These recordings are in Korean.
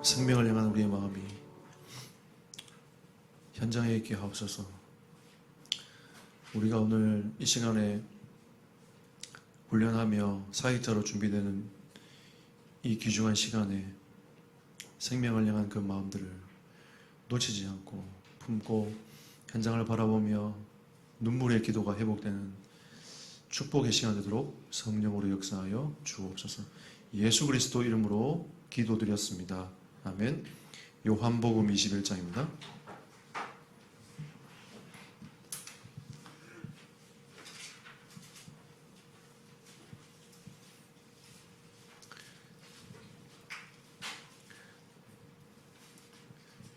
생명을 향한 우리의 마음이 현장에 있게 하옵소서. 우리가 오늘 이 시간에 훈련하며 사역자로 준비되는 이 귀중한 시간에 생명을 향한 그 마음들을 놓치지 않고 품고 현장을 바라보며 눈물의 기도가 회복되는 축복의 시간 되도록 성령으로 역사하여 주옵소서. 예수 그리스도 이름으로 기도드렸습니다. 아멘. 요한복음 21장입니다.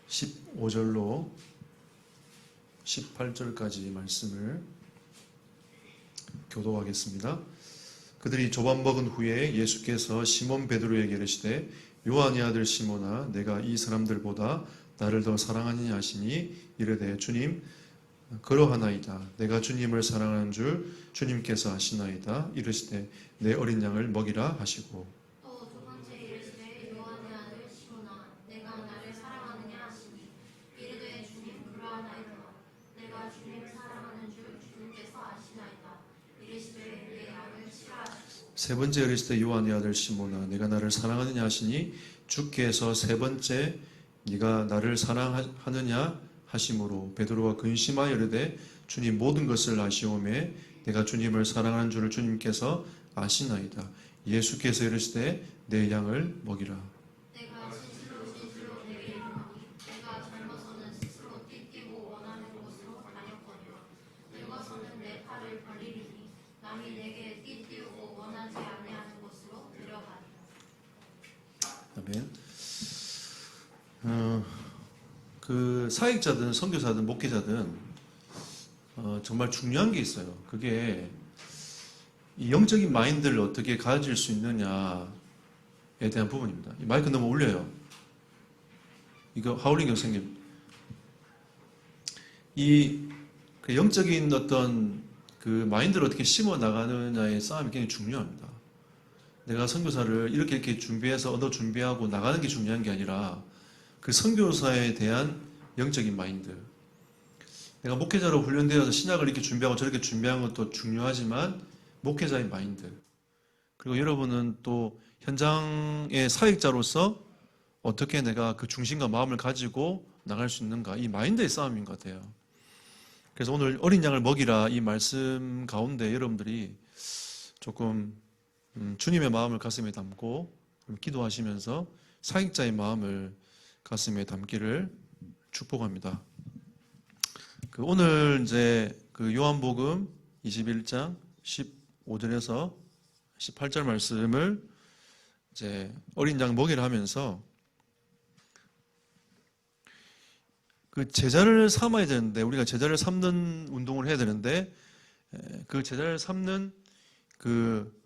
(15절로) 18절까지 말씀을 교도하겠습니다. 그들이 조반 먹은 후에 예수께서 시몬 베드로에게 이르시되 요한의 아들 시몬아 내가 이 사람들보다 나를 더 사랑하느냐 하시니 이르되 주님 그러하나이다. 내가 주님을 사랑하는 줄 주님께서 아시나이다. 이르시되 내 어린 양을 먹이라 하시고 또 두 번째 이르시되 요한의 아들 시몬아 내가 나를 사랑하느냐 하시니 이르되 주님 그러하나이다. 내가 주님을 사랑하는 줄 주님께서 아시나이다. 이르시되 내 양을 치라 하시고 세 번째 이르시되 요한의 아들 시몬아 내가 나를 사랑하느냐 하시니 주께서 세 번째 네가 나를 사랑하느냐 하심으로 베드로가 근심하여 이르되 주님 모든 것을 아시오매 내가 주님을 사랑하는 줄을 주님께서 아시나이다. 예수께서 이르시되 내 양을 먹이라. 내가 진실로 내게 이르노니 내가 젊어서는 스스로 띠띠고 원하는 곳으로 다녔거니와 늙어서는 내 팔을 벌리리니 남이 내게 띠띠우고 원하지 아니하는 곳으로 데려가리라. 아멘. 그 사역자든 선교사든 목회자든 정말 중요한 게 있어요. 그게 이 영적인 마인드를 어떻게 가질 수 있느냐에 대한 부분입니다. 이 마이크 너무 울려요. 이거 하울링 교수님, 그 영적인 어떤 그 마인드를 어떻게 심어 나가느냐의 싸움이 굉장히 중요합니다. 내가 선교사를 이렇게 준비해서 얻어 준비하고 나가는 게 중요한 게 아니라 그 선교사에 대한 영적인 마인드. 내가 목회자로 훈련되어서 신학을 이렇게 준비하고 저렇게 준비하는 것도 중요하지만 목회자의 마인드. 그리고 여러분은 또 현장의 사역자로서 어떻게 내가 그 중심과 마음을 가지고 나갈 수 있는가. 이 마인드의 싸움인 것 같아요. 그래서 오늘 어린 양을 먹이라 이 말씀 가운데 여러분들이 조금 주님의 마음을 가슴에 담고 기도하시면서 사역자의 마음을 가슴에 담기를 축복합니다. 오늘 이제 그 요한복음 21장 15절에서 18절 말씀을 이제 어린 양 먹이라 하면서 그 제자를 삼아야 되는데 우리가 제자를 삼는 운동을 해야 되는데 그 제자를 삼는 그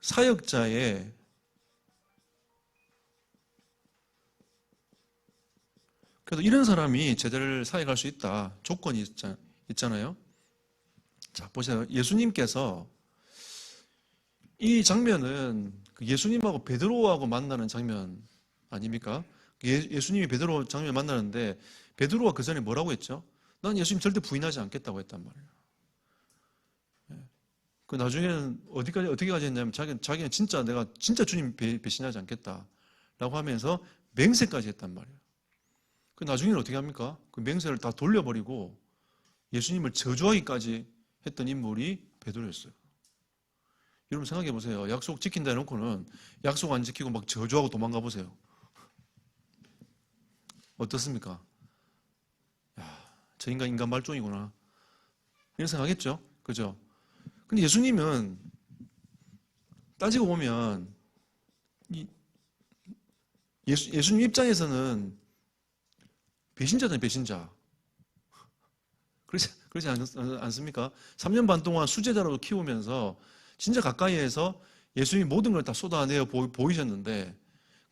사역자의 그래도 이런 사람이 제자를 사역할 수 있다. 조건이 있잖아요. 자, 보세요. 예수님께서 이 장면은 예수님하고 베드로하고 만나는 장면 아닙니까? 예수님이 베드로 장면 만나는데 베드로가 그 전에 뭐라고 했죠? 난 예수님 절대 부인하지 않겠다고 했단 말이에요. 그 나중에는 어디까지 했냐면 자기는 내가 진짜 주님 배신하지 않겠다라고 하면서 맹세까지 했단 말이에요. 그 나중에는 어떻게 합니까? 그 맹세를 다 돌려버리고 예수님을 저주하기까지 했던 인물이 베드로였어요. 여러분 생각해 보세요. 약속 지킨다 해놓고는 약속 안 지키고 막 저주하고 도망가 보세요. 어떻습니까? 야, 저 인간 말종이구나. 이런 생각하겠죠? 그죠? 근데 예수님은 따지고 보면 예수님 입장에서는 배신자잖아요, 배신자. 그렇지 않습니까? 3년 반 동안 수제자로 키우면서 진짜 가까이에서 예수님이 모든 걸 다 쏟아내어 보이셨는데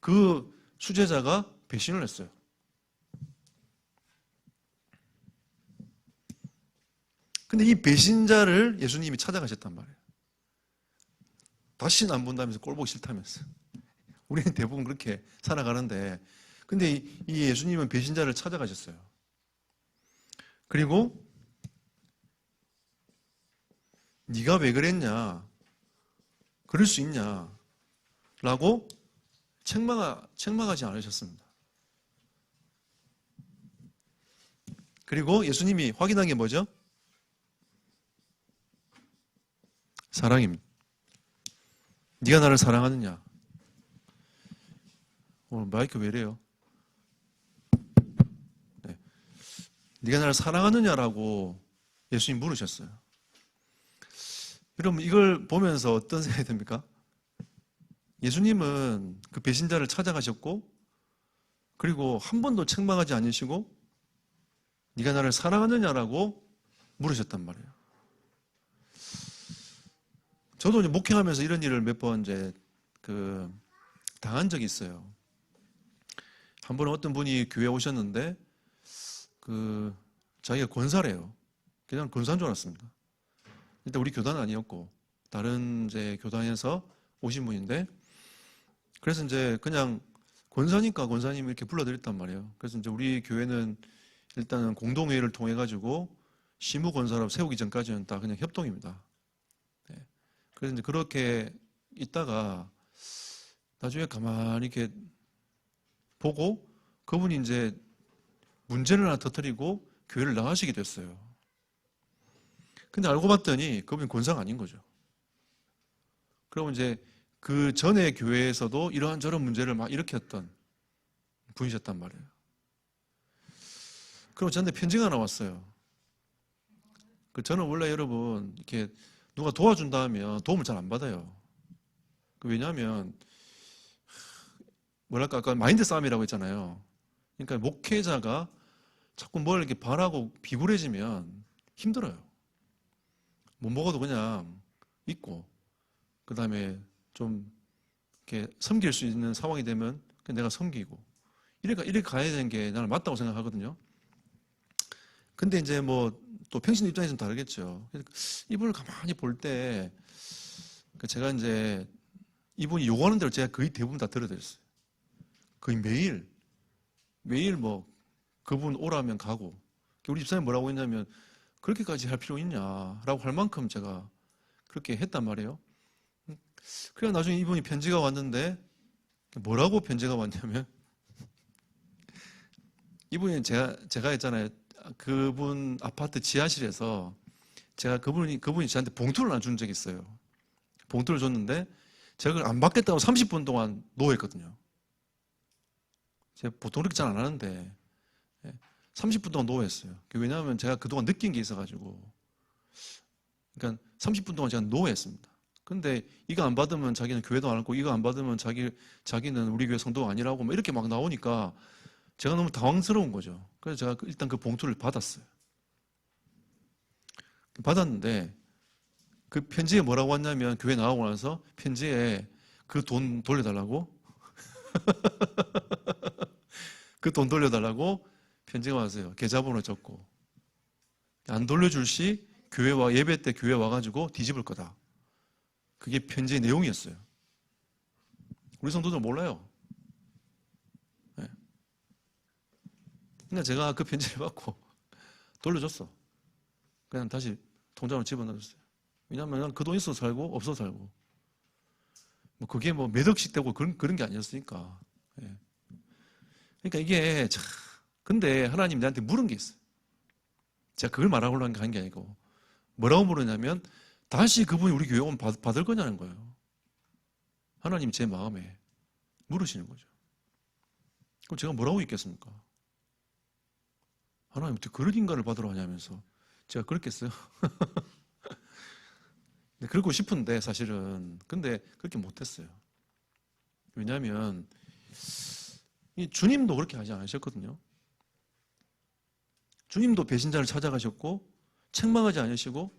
그 수제자가 배신을 했어요. 근데 이 배신자를 예수님이 찾아가셨단 말이에요. 다시는 안 본다면서 꼴 보기 싫다면서. 우리는 대부분 그렇게 살아가는데 근데 이 예수님은 배신자를 찾아가셨어요. 그리고 네가 왜 그랬냐? 그럴 수 있냐? 라고 책망하지 않으셨습니다. 그리고 예수님이 확인한 게 뭐죠? 사랑입니다. 네가 나를 사랑하느냐? 오늘 마이크 왜 이래요? 네. 네가 나를 사랑하느냐라고 예수님 물으셨어요. 여러분 이걸 보면서 어떤 생각이 듭니까? 예수님은 그 배신자를 찾아가셨고 그리고 한 번도 책망하지 않으시고 네가 나를 사랑하느냐라고 물으셨단 말이에요. 저도 이제 목회하면서 이런 일을 몇 번 이제 당한 적이 있어요. 한 번은 어떤 분이 교회에 오셨는데 자기가 권사래요. 그냥 권사인 줄 알았습니다. 일단 우리 교단은 아니었고 다른 이제 교단에서 오신 분인데 그래서 이제 그냥 권사니까 권사님 이렇게 불러드렸단 말이에요. 그래서 이제 우리 교회는 일단은 공동회의를 통해 가지고 시무 권사로 세우기 전까지는 다 그냥 협동입니다. 네. 그래서 이제 그렇게 있다가 나중에 가만히 이렇게 보고 그분이 이제 문제를 하나 터뜨리고 교회를 나가시게 됐어요. 근데 알고 봤더니 그분이 권사가 아닌 거죠. 그러면 이제 그 전에 교회에서도 이러한저런 문제를 막 일으켰던 분이셨단 말이에요. 그럼 저한테 편지가 나왔어요. 저는 원래 여러분 이렇게 누가 도와준다 하면 도움을 잘 안 받아요. 왜냐하면 뭐랄까 아까 마인드 싸움이라고 했잖아요. 그러니까 목회자가 자꾸 뭘 이렇게 바라고 비굴해지면 힘들어요. 못 먹어도 그냥 있고 그 다음에 좀 이렇게 섬길 수 있는 상황이 되면 내가 섬기고 이렇게 가야 되는 게 나는 맞다고 생각하거든요. 근데 이제 뭐 또 평신 입장에서는 다르겠죠. 이분을 가만히 볼 때 제가 이제 이분이 요구하는 대로 제가 거의 대부분 다 들어드렸어요. 거의 매일 뭐 그분 오라면 가고 우리 집사님 뭐라고 했냐면 그렇게까지 할 필요 있냐라고 할 만큼 제가 그렇게 했단 말이에요. 그래서 나중에 이분이 편지가 왔는데 뭐라고 편지가 왔냐면 이분이 제가 했잖아요. 그분 아파트 지하실에서 제가 그분이 저한테 봉투를 하나 준 적이 있어요. 봉투를 줬는데 제가 그걸 안 받겠다고 30분 동안 노했거든요. 제가 보통 그렇게 잘 안 하는데 30분 동안 노했어요. 왜냐하면 제가 그동안 느낀 게 있어가지고 그러니까 30분 동안 제가 노했습니다. 근데 이거 안 받으면 자기는 교회도 안 하고 이거 안 받으면 자기는 우리 교회 성도가 아니라고 막 이렇게 막 나오니까 제가 너무 당황스러운 거죠. 그래서 제가 일단 그 봉투를 받았어요. 받았는데 그 편지에 뭐라고 왔냐면 교회 나가고 나서 편지에 그 돈 돌려달라고 그 돈 돌려달라고 편지가 왔어요. 계좌번호 적고 안 돌려줄 시 예배 때 교회 와가지고 뒤집을 거다. 그게 편지의 내용이었어요. 우리 성도들 몰라요. 네. 그러니까 제가 그 편지를 받고 돌려줬어. 그냥 다시 통장으로 집어넣었어요. 왜냐하면 그 돈 있어서 살고 없어서 살고 뭐 그게 뭐 몇 억씩 되고 그런 게 아니었으니까. 네. 그러니까 이게 근데 하나님 나한테 물은 게 있어요. 제가 그걸 말하려고 한 게 아니고 뭐라고 물었냐면 다시 그분이 우리 교회 오면 받을 거냐는 거예요. 하나님 제 마음에 물으시는 거죠. 그럼 제가 뭐라고 있겠습니까? 하나님 어떻게 그런 인간을 받으러 하냐면서 제가 그랬겠어요? 그러고 싶은데 사실은 근데 그렇게 못했어요. 왜냐하면 이 주님도 그렇게 하지 않으셨거든요. 주님도 배신자를 찾아가셨고 책망하지 않으시고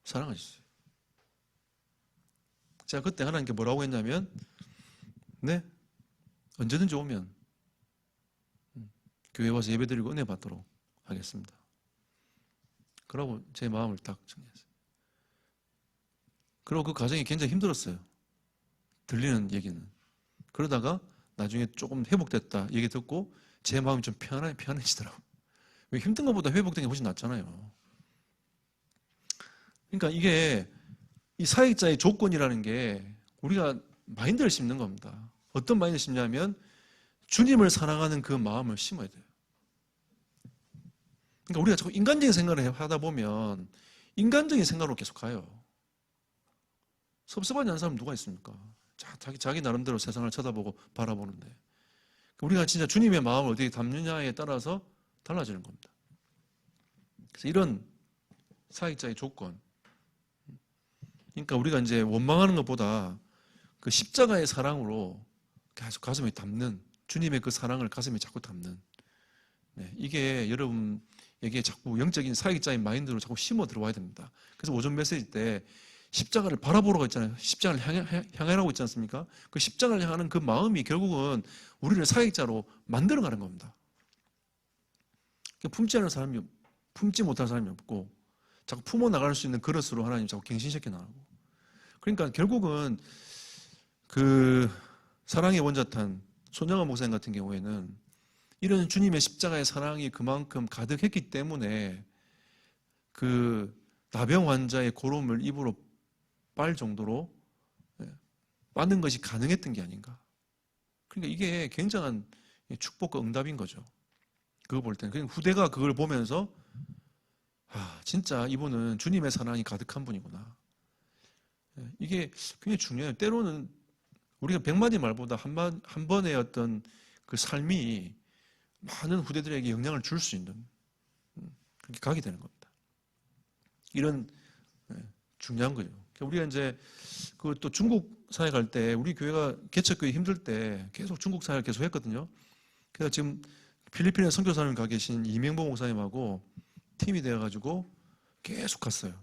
사랑하셨어요. 제가 그때 하나님께 뭐라고 했냐면 네 언제든지 오면 교회 와서 예배드리고 은혜 받도록 하겠습니다. 그러고 제 마음을 딱 정리했어요. 그리고 그 과정이 굉장히 힘들었어요. 들리는 얘기는. 그러다가 나중에 조금 회복됐다 얘기 듣고 제 마음이 좀 편안해지더라고요. 왜 힘든 것보다 회복된 게 훨씬 낫잖아요. 그러니까 이게 이 사역자의 조건이라는 게 우리가 마인드를 심는 겁니다. 어떤 마인드를 심냐면 주님을 사랑하는 그 마음을 심어야 돼요. 그러니까 우리가 자꾸 인간적인 생각을 하다 보면 인간적인 생각으로 계속 가요. 섭섭하지 않은 사람 누가 있습니까? 자기 나름대로 세상을 쳐다보고 바라보는데 우리가 진짜 주님의 마음을 어떻게 담느냐에 따라서 달라지는 겁니다. 그래서 이런 사역자의 조건, 그러니까 우리가 이제 원망하는 것보다 그 십자가의 사랑으로 계속 가슴에 담는, 주님의 그 사랑을 가슴에 자꾸 담는, 네, 이게 여러분에게 자꾸 영적인 사역자의 마인드로 자꾸 심어 들어와야 됩니다. 그래서 오전 메시지 때 십자가를 바라보러 있잖아요. 십자가를 향하라고 있지 않습니까? 그 십자가를 향하는 그 마음이 결국은 우리를 사역자로 만들어가는 겁니다. 품지 못하는 사람이 없고 자꾸 품어 나갈 수 있는 그릇으로 하나님 자꾸 갱신시켜 나가고, 그러니까 결국은 그 사랑의 원자탄 손양원 목사님 같은 경우에는 이런 주님의 십자가의 사랑이 그만큼 가득했기 때문에 그 나병 환자의 고름을 입으로 빨 정도로 빠는 것이 가능했던 게 아닌가. 그러니까 이게 굉장한 축복과 응답인 거죠. 그거 볼 때는. 그러니까 후대가 그걸 보면서 진짜 이분은 주님의 사랑이 가득한 분이구나. 이게 굉장히 중요해요. 때로는 우리가 100마디 말보다 한 번의 어떤 그 삶이 많은 후대들에게 영향을 줄 수 있는, 그렇게 가게 되는 겁니다. 이런 중요한 거예요. 우리가 이제 그 또 중국 사회 갈 때 우리 교회가 개척교회 힘들 때 계속 중국 사회를 계속 했거든요. 그래서 지금 필리핀에 선교사님 가 계신 이명보 목사님하고 팀이 되어가지고 계속 갔어요.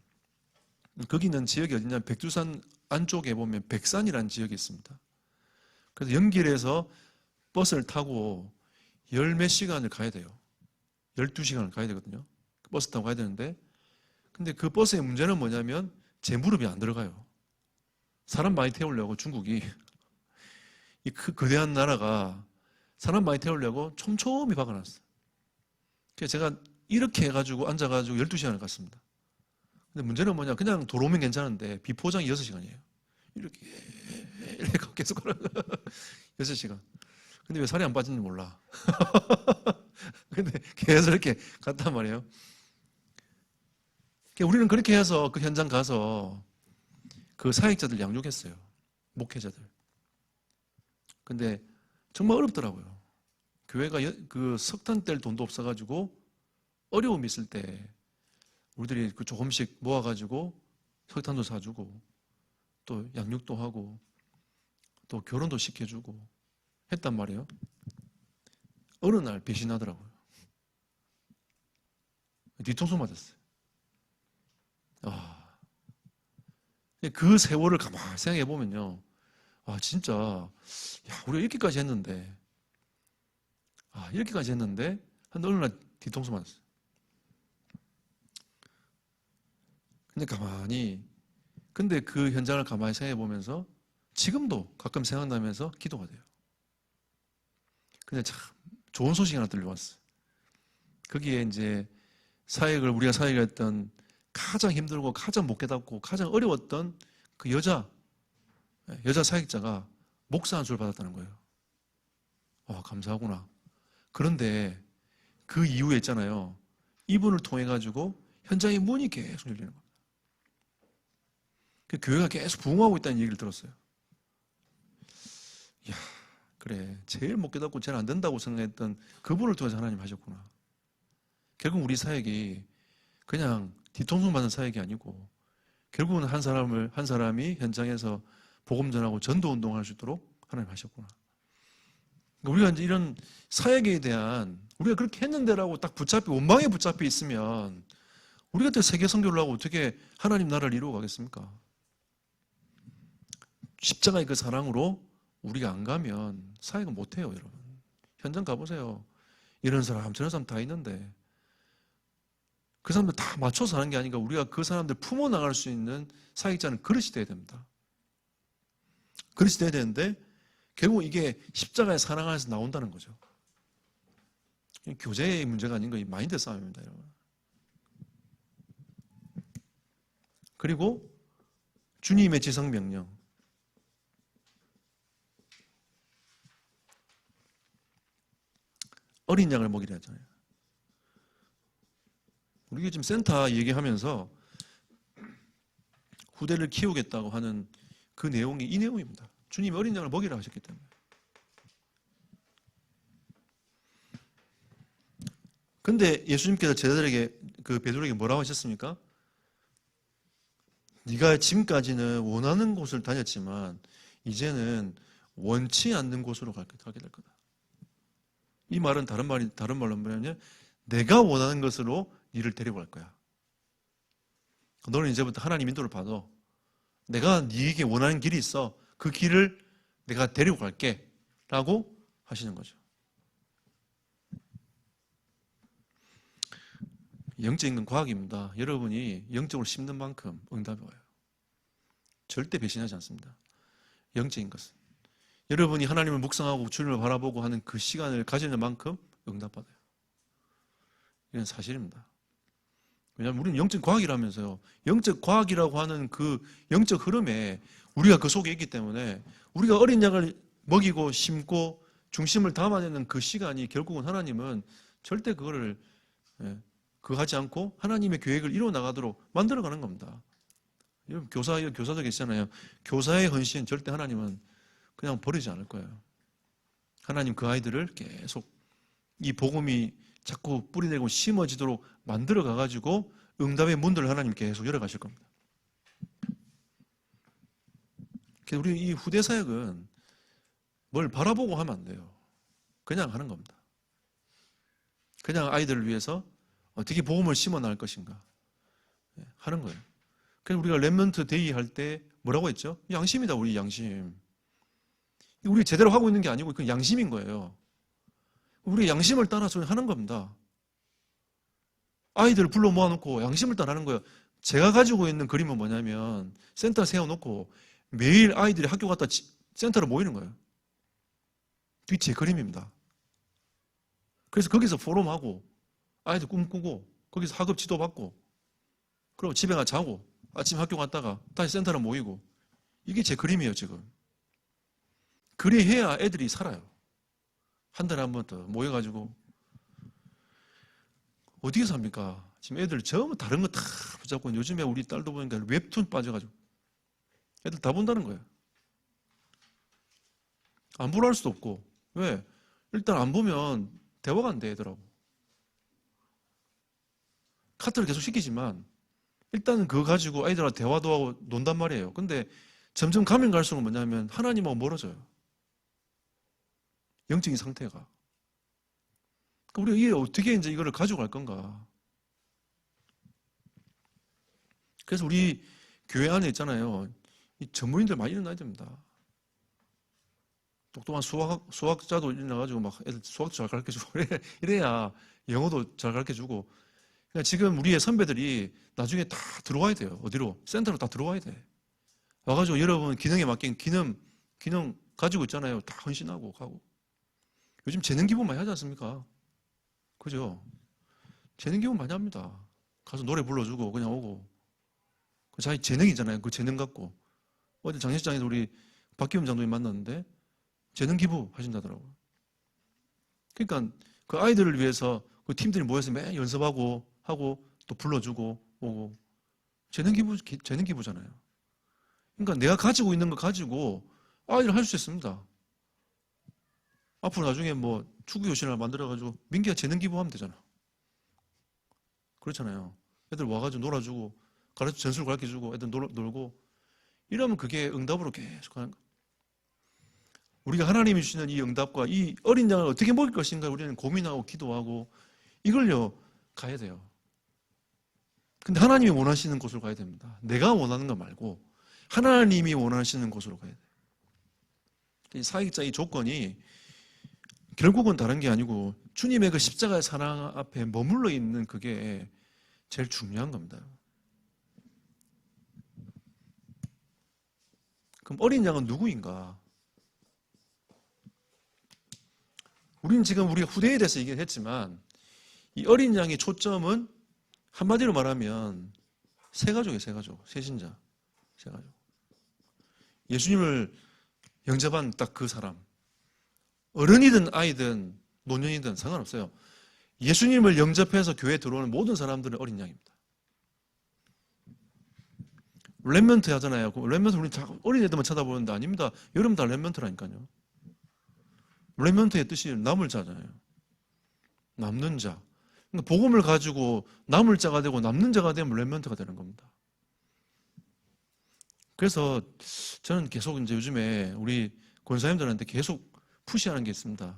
거기 있는 지역이 어디냐, 백두산 안쪽에 보면 백산이라는 지역이 있습니다. 그래서 연길에서 버스를 타고 열 몇 시간을 가야 돼요. 12시간을 가야 되거든요. 버스 타고 가야 되는데, 근데 그 버스의 문제는 뭐냐면 제 무릎이 안 들어가요. 사람 많이 태우려고 중국이 이 거대한 나라가 사람 많이 태우려고 촘촘히 박아놨어요. 그래서 제가 이렇게 해가지고 앉아가지고 12시간을 갔습니다. 근데 문제는 뭐냐, 그냥 도로면 괜찮은데 비포장이 6시간이에요. 이렇게 계속 걸어 6시간. 근데 왜 살이 안 빠지는지 몰라. 근데 계속 이렇게 갔단 말이에요. 우리는 그렇게 해서 그 현장 가서 그 사역자들 양육했어요. 목회자들. 근데 정말 어렵더라고요. 교회가 그 석탄 뗄 돈도 없어가지고 어려움이 있을 때 우리들이 그 조금씩 모아가지고 석탄도 사주고 또 양육도 하고 또 결혼도 시켜주고 했단 말이에요. 어느 날 배신하더라고요. 뒤통수 맞았어요. 그 세월을 가만히 생각해 보면요, 진짜 우리가 이렇게까지 했는데, 어느 날 뒤통수 맞았어요. 근데 그 현장을 가만히 생각해 보면서 지금도 가끔 생각나면서 기도가 돼요. 근데 참 좋은 소식이 하나 들려왔어요. 거기에 이제 우리가 사역했던 가장 힘들고 가장 못 깨닫고 가장 어려웠던 그 여자 사역자가 목사 안수를 받았다는 거예요. 감사하구나. 그런데 그 이후에 있잖아요, 이분을 통해 가지고 현장의 문이 계속 열리는 겁니다. 그 교회가 계속 부흥하고 있다는 얘기를 들었어요. 그래, 제일 못 깨닫고 제일 안 된다고 생각했던 그분을 통해서 하나님 하셨구나. 결국 우리 사역이 그냥 뒤통수 맞는 사역이 아니고 결국은 한 사람이 현장에서 복음 전하고 전도 운동을 할 수 있도록 하나님 하셨구나. 우리가 이제 이런 사역에 대한, 우리가 그렇게 했는데라고 딱 원망에 붙잡혀 있으면 우리가 또 세계 선교를 하고 어떻게 하나님 나라를 이루어 가겠습니까? 십자가의 그 사랑으로 우리가 안 가면 사역은 못 해요, 여러분. 현장 가보세요. 이런 사람 저런 사람 다 있는데 그 사람들 다 맞춰서 하는 게 아니라 우리가 그 사람들 품어 나갈 수 있는 사역자는 그릇이 돼야 됩니다. 그릇이 돼야 되는데 결국 이게 십자가의 사랑 안에서 나온다는 거죠. 교제의 문제가 아닌 거, 이 마인드 싸움입니다, 여러분. 그리고 주님의 지성명령. 어린 양을 먹이라 했잖아요. 우리가 지금 센터 얘기하면서 후대를 키우겠다고 하는 그 내용이 이 내용입니다. 주님이 어린 양을 먹이라 하셨기 때문에. 근데 예수님께서 제자들에게, 그 베드로에게 뭐라고 하셨습니까? 네가 지금까지는 원하는 곳을 다녔지만 이제는 원치 않는 곳으로 가게 될 거다. 이 말은 다른 말로 뭐냐면 내가 원하는 것으로 너를 데리고 갈 거야. 너는 이제부터 하나님 인도를 받아. 내가 네에게 원하는 길이 있어. 그 길을 내가 데리고 갈게. 라고 하시는 거죠. 영적인 건 과학입니다. 여러분이 영적으로 심는 만큼 응답이 와요. 절대 배신하지 않습니다. 영적인 것은. 여러분이 하나님을 묵상하고 주님을 바라보고 하는 그 시간을 가지는 만큼 응답받아요. 이건 사실입니다. 왜냐하면 우리는 영적 과학이라면서요. 영적 과학이라고 하는 그 영적 흐름에 우리가 그 속에 있기 때문에 우리가 어린 양을 먹이고 심고 중심을 담아내는 그 시간이 결국은 하나님은 절대 그거를 그거 하지 않고 하나님의 계획을 이루어 나가도록 만들어가는 겁니다. 여러분 교사도 계시잖아요. 교사의 헌신 절대 하나님은 그냥 버리지 않을 거예요. 하나님 그 아이들을 계속 이 복음이 자꾸 뿌리내고 심어지도록 만들어 가가지고 응답의 문들을 하나님 계속 열어가실 겁니다. 그래서 우리 이 후대 사역은 뭘 바라보고 하면 안 돼요. 그냥 하는 겁니다. 그냥 아이들을 위해서 어떻게 복음을 심어 나갈 것인가 하는 거예요. 그래서 우리가 렘넌트 데이 할 때 뭐라고 했죠? 양심이다, 우리 양심. 우리 제대로 하고 있는 게 아니고 그건 양심인 거예요. 우리 양심을 따라서 하는 겁니다. 아이들 불러 모아놓고 양심을 따라 하는 거예요. 제가 가지고 있는 그림은 뭐냐면 센터 세워놓고 매일 아이들이 학교 갔다 센터로 모이는 거예요. 그게 제 그림입니다. 그래서 거기서 포럼하고 아이들 꿈꾸고 거기서 학업 지도받고 그리고 집에 가 자고 아침 학교 갔다가 다시 센터로 모이고 이게 제 그림이에요 지금. 그래야 애들이 살아요. 한 달에 한 번 더 모여가지고 어디에 삽니까? 지금 애들 전부 다른 거 다 붙잡고 요즘에 우리 딸도 보니까 웹툰 빠져가지고 애들 다 본다는 거예요. 안 보라 할 수도 없고. 왜? 일단 안 보면 대화가 안 돼 애들하고. 카트를 계속 시키지만 일단은 그거 가지고 아이들하고 대화도 하고 논단 말이에요. 근데 점점 가면 갈수록 뭐냐면 하나님하고 멀어져요. 영적인 상태가. 우리가 이게 어떻게 이제 이거를 가져갈 건가. 그래서 우리 교회 안에 있잖아요. 이 전문인들 많이 일어나야 됩니다. 똑똑한 수학자도 일어나가지고 막 애들 수학도 잘 가르쳐주고 이래야 영어도 잘 가르쳐주고. 그러니까 지금 우리의 선배들이 나중에 다 들어와야 돼요. 어디로? 센터로 다 들어와야 돼. 와가지고 여러분 기능에 맡긴 기능 가지고 있잖아요. 다 헌신하고 가고. 요즘 재능 기부 많이 하지 않습니까? 그죠? 재능 기부 많이 합니다. 가서 노래 불러주고 그냥 오고. 그 자기 재능이잖아요. 그 재능 갖고. 어제 장례식장에서 우리 박기훈 장로님 만났는데 재능 기부 하신다더라고요. 그러니까 그 아이들을 위해서 그 팀들이 모여서 매일 연습하고 하고 또 불러주고 오고. 재능 기부잖아요. 그러니까 내가 가지고 있는 거 가지고 아이들 할 수 있습니다. 앞으로 나중에 뭐 축구교실을 만들어가지고 민기가 재능 기부하면 되잖아. 그렇잖아요. 애들 와가지고 놀아주고 전술 가르쳐주고 애들 놀고 이러면 그게 응답으로 계속 하는 거예요. 우리가 하나님이 주시는 이 응답과 이 어린 양을 어떻게 먹일 것인가 우리는 고민하고 기도하고 이걸요 가야 돼요. 근데 하나님이 원하시는 곳으로 가야 됩니다. 내가 원하는 거 말고 하나님이 원하시는 곳으로 가야 돼요. 사역자 이 조건이 결국은 다른 게 아니고 주님의 그 십자가의 사랑 앞에 머물러 있는 그게 제일 중요한 겁니다. 그럼 어린 양은 누구인가? 우리는 지금 우리가 후대에 대해서 얘기를 했지만 이 어린 양의 초점은 한마디로 말하면 세 가족이에요. 세 가족. 세신자. 세 가족. 예수님을 영접한 딱 그 사람. 어른이든 아이든 노년이든 상관없어요. 예수님을 영접해서 교회에 들어오는 모든 사람들은 어린 양입니다. 렘넌트 하잖아요. 렘넌트 우리 어린 애들만 쳐다보는데 아닙니다. 여러분 다 렘넌트라니까요. 렘넌트의 뜻이 남을 자잖아요. 남는 자. 그러니까 복음을 가지고 남을 자가 되고 남는 자가 되면 렘넌트가 되는 겁니다. 그래서 저는 계속 이제 요즘에 우리 권사님들한테 계속 푸시하는 게 있습니다.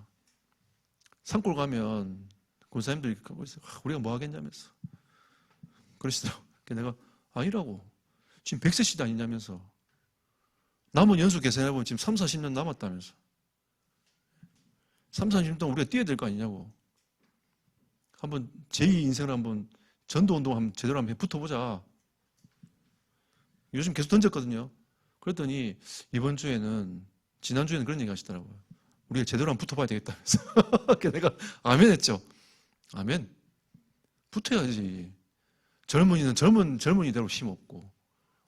산골 가면 권사님들이 우리가 뭐 하겠냐면서 그러시더라고요. 내가 아니라고. 지금 100세 시대 아니냐면서. 남은 연수 계산해보면 지금 3, 40년 남았다면서. 3, 40년 동안 우리가 뛰어야 될 거 아니냐고. 한번 제2 인생을 한번 전도운동 한번 제대로 한번 붙어보자. 요즘 계속 던졌거든요. 그랬더니 이번 주에는, 지난주에는 그런 얘기 하시더라고요. 우리가 제대로 한번 붙어봐야 되겠다면서. 내가 아멘 했죠. 아멘. 붙어야지. 젊은이는 젊은이대로 힘없고,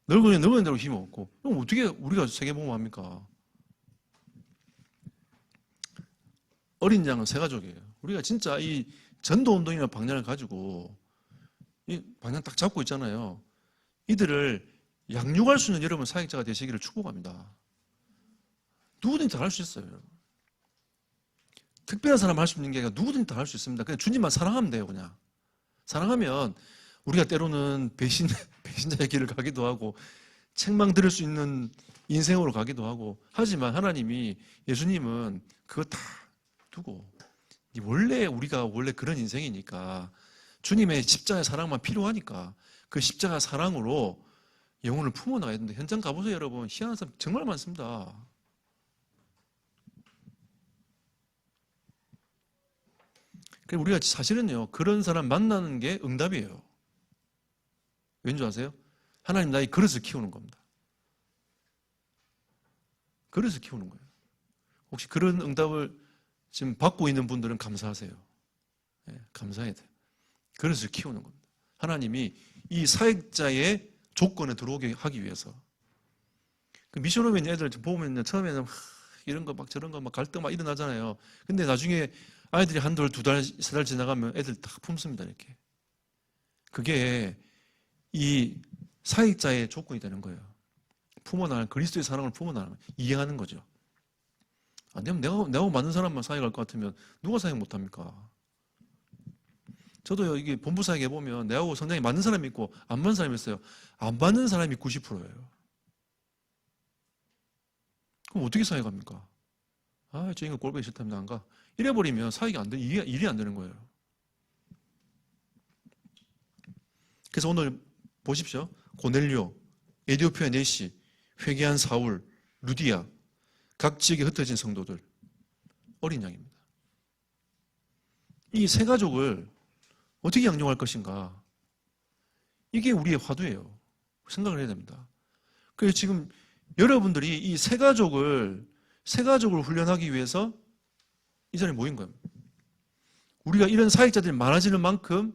늙은이는 늙은이대로 힘없고, 그럼 어떻게 우리가 세계복음 합니까? 어린 양은 세 가족이에요. 우리가 진짜 이 전도운동이라는 방향을 가지고, 이 방향 딱 잡고 있잖아요. 이들을 양육할 수 있는 여러분 사역자가 되시기를 축복합니다. 누구든지 다 할 수 있어요, 여러분. 특별한 사람 할 수 있는 게 아니라 누구든지 다 할 수 있습니다. 그냥 주님만 사랑하면 돼요, 그냥. 사랑하면 우리가 때로는 배신자의 길을 가기도 하고 책망 들을 수 있는 인생으로 가기도 하고 하지만 하나님이 예수님은 그거 다 두고 우리가 원래 그런 인생이니까 주님의 십자가의 사랑만 필요하니까 그 십자가 사랑으로 영혼을 품어나가야 되는데 현장 가보세요, 여러분. 희한한 사람 정말 많습니다. 그래서 우리가 사실은요, 그런 사람 만나는 게 응답이에요. 왠지 아세요? 하나님 나의 그릇을 키우는 겁니다. 그릇을 키우는 거예요. 혹시 그런 응답을 지금 받고 있는 분들은 감사하세요. 네, 감사해야 돼요. 그릇을 키우는 겁니다. 하나님이 이 사역자의 조건에 들어오게 하기 위해서. 그 미션홈에 있는 애들 보면 처음에는 이런 거 막 저런 거 막 갈등 막 일어나잖아요. 근데 나중에 아이들이 한 달, 두 달, 세 달 지나가면 애들 다 품습니다, 이렇게. 그게 이 사역자의 조건이 되는 거예요. 품어나가는, 그리스도의 사랑을 품어나가는, 이해하는 거죠. 안 되면 내가 맞는 사람만 사역할 것 같으면 누가 사역 못합니까? 저도 이게 본부 사역에 보면 내하고 성장이 맞는 사람이 있고 안 맞는 사람이 있어요. 안 맞는 사람이 90%예요. 그럼 어떻게 사역합니까? 아, 저 인간 꼴보기 싫다면 안 가. 이래버리면 사역이 안 돼, 일이 안 되는 거예요. 그래서 오늘 보십시오. 고넬료, 에디오피아 네시, 회개한 사울, 루디아, 각 지역에 흩어진 성도들, 어린 양입니다. 이 세 가족을 어떻게 양육할 것인가? 이게 우리의 화두예요. 생각을 해야 됩니다. 그래서 지금 여러분들이 이 세 가족을 훈련하기 위해서 이 자리에 모인 거예요. 우리가 이런 사역자들이 많아지는 만큼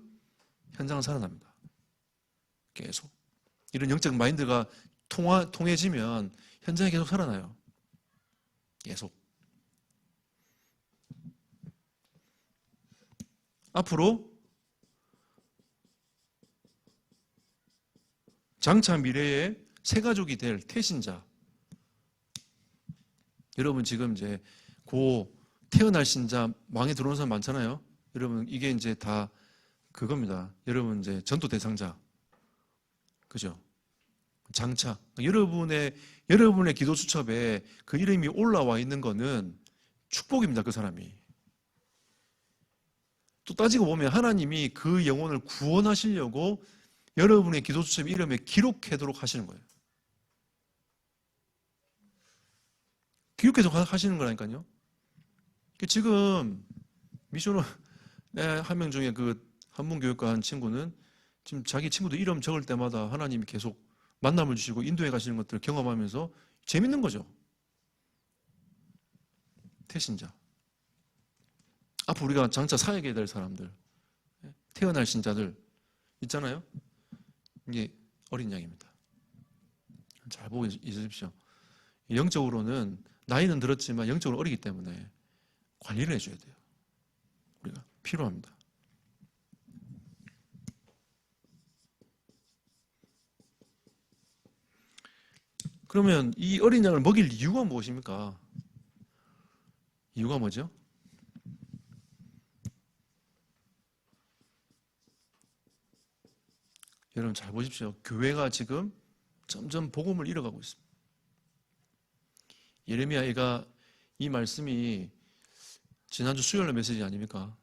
현장은 살아납니다. 계속. 이런 영적 마인드가 통해지면 현장이 계속 살아나요. 계속. 앞으로 장차 미래의 새 가족이 될 태신자. 여러분 지금 이제 태어날 신자 망에 들어오는 사람 많잖아요. 여러분 이게 이제 다 그겁니다. 여러분 이제 전도 대상자. 그죠? 장차. 여러분의 기도 수첩에 그 이름이 올라와 있는 거는 축복입니다. 그 사람이. 또 따지고 보면 하나님이 그 영혼을 구원하시려고 여러분의 기도 수첩 이름에 기록하도록 하시는 거예요. 기록해서 하시는 거라니까요. 지금 미션을 한 명 중에 그 한문교육과 한 친구는 지금 자기 친구들 이름 적을 때마다 하나님이 계속 만남을 주시고 인도해 가시는 것들을 경험하면서 재밌는 거죠. 태신자. 앞으로 우리가 장차 사역해야 될 사람들, 태어날 신자들 있잖아요. 이게 어린 양입니다. 잘 보고 있으십시오. 영적으로는 나이는 들었지만 영적으로 어리기 때문에 관리를 해줘야 돼요. 우리가 필요합니다. 그러면 이 어린 양을 먹일 이유가 무엇입니까? 이유가 뭐죠? 여러분 잘 보십시오. 교회가 지금 점점 복음을 잃어가고 있습니다. 예레미야가 이 말씀이 지난주 수요일 메시지 아닙니까?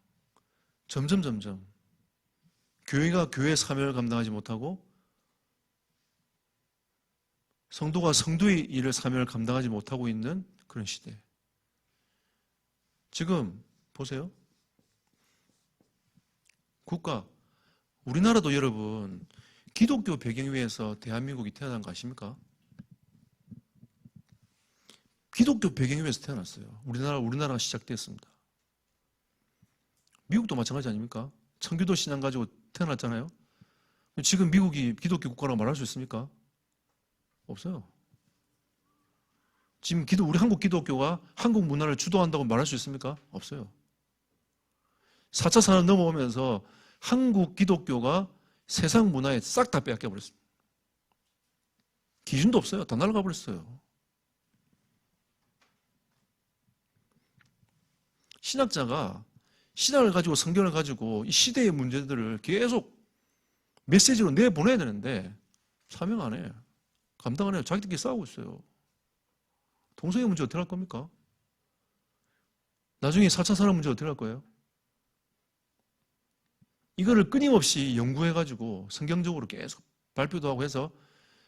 점점 교회가 교회의 사명을 감당하지 못하고 성도가 성도의 일을 사명을 감당하지 못하고 있는 그런 시대. 지금 보세요. 국가, 우리나라도 여러분 기독교 배경 위에서 대한민국이 태어난 거 아십니까? 기독교 배경 위에서 태어났어요. 우리나라가 시작됐습니다. 미국도 마찬가지 아닙니까? 청교도 신앙 가지고 태어났잖아요. 지금 미국이 기독교 국가라고 말할 수 있습니까? 없어요. 지금 우리 한국 기독교가 한국 문화를 주도한다고 말할 수 있습니까? 없어요. 4차 산업 넘어오면서 한국 기독교가 세상 문화에 싹 다 빼앗겨 버렸습니다. 기준도 없어요. 다 날아가 버렸어요. 신학자가 신학을 가지고 성경을 가지고 이 시대의 문제들을 계속 메시지로 내보내야 되는데 사명 안 해. 감당 안 해요. 자기들끼리 싸우고 있어요. 동성애 문제 어떻게 할 겁니까? 나중에 4차 산업 문제 어떻게 할 거예요? 이거를 끊임없이 연구해가지고 성경적으로 계속 발표도 하고 해서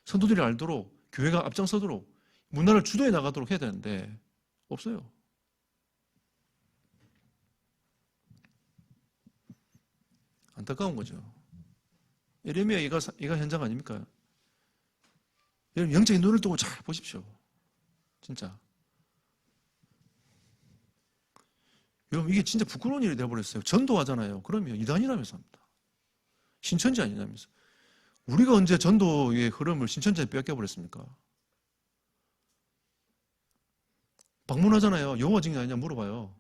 성도들이 알도록 교회가 앞장서도록 문화를 주도해 나가도록 해야 되는데 없어요. 안타까운 거죠. 예레미야 이가 현장 아닙니까? 여러분 영적인 눈을 뜨고 잘 보십시오. 진짜. 여러분 이게 진짜 부끄러운 일이 되어버렸어요. 전도하잖아요. 그러면 이단이라면서 합니다. 신천지 아니냐면서. 우리가 언제 전도의 흐름을 신천지에 뺏겨버렸습니까? 방문하잖아요. 여호와 증인 아니냐 물어봐요.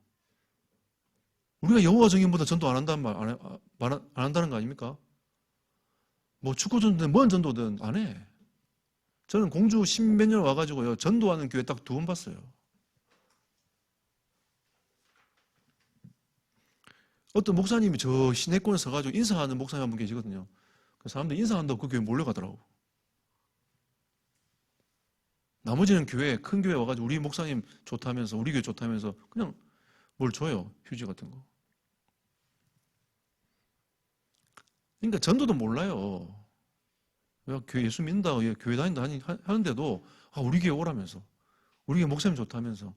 우리가 여호와 증인보다 전도 안 한다는 안 한다는 거 아닙니까? 뭐 축구 전도든 뭔 전도든 안 해. 저는 공주 십몇 년 와가지고요 전도하는 교회 딱 2번 봤어요. 어떤 목사님이 저 시내권에 서가지고 인사하는 목사님 한 분 계시거든요. 그 사람들 인사한다고 그 교회 몰려가더라고. 나머지는 큰 교회 와가지고 우리 목사님 좋다면서 우리 교회 좋다면서 그냥 뭘 줘요. 휴지 같은 거. 그러니까 전도도 몰라요. 교회 예수 믿는다, 교회 다닌다 하는데도 우리 교회 오라면서 우리 교회 목사님 좋다면서